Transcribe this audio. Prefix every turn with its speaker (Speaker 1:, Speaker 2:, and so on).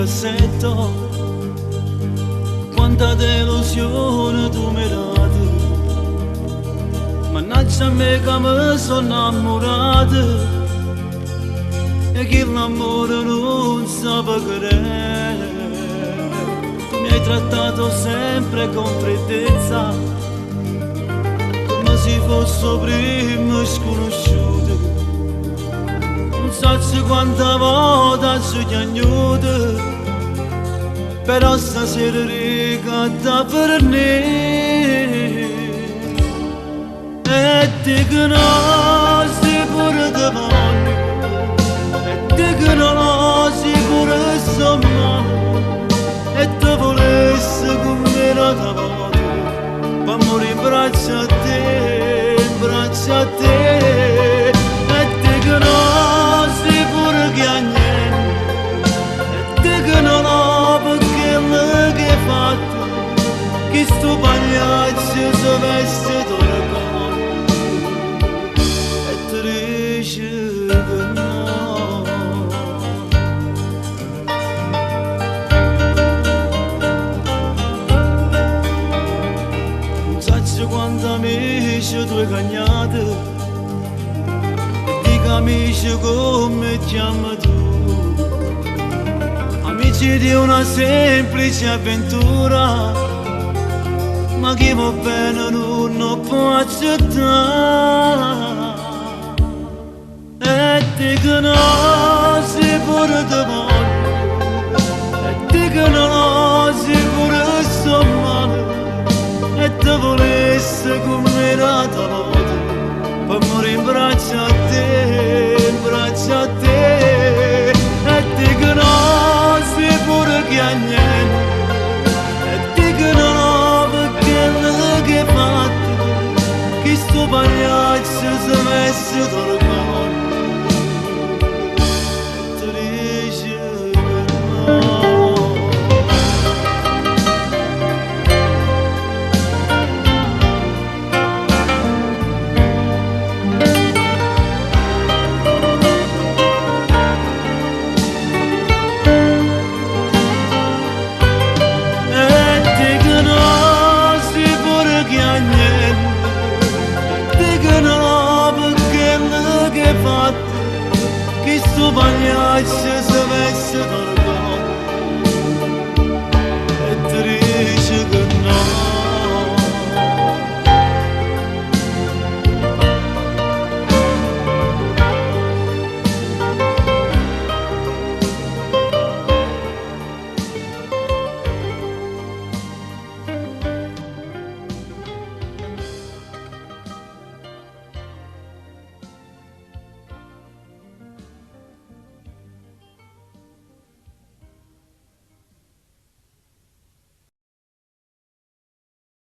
Speaker 1: cassetto, quanta delusione tu mi hai dato. Mannaggia a me che mi sono innamorato e che l'amore non sa pagare. Mi hai trattato sempre con freddezza, come se fosse prima sconosciuto. Non so quanta volta ci chiagnuto, però stasera ricatta per me. E te che non sei pure davanti, e te che non sei pure somma, e te volessi come la volta, per morire in braccio a te, in braccio a te. E te che non sei pure chiagnente, e te che non ho perché me che hai fatto, che sto pagliaccio si veste d'oro. Quando amici tu hai cagnato e dico amici come ti chiami tu, amici di una semplice avventura, ma chi va bene non può accettare. E te che no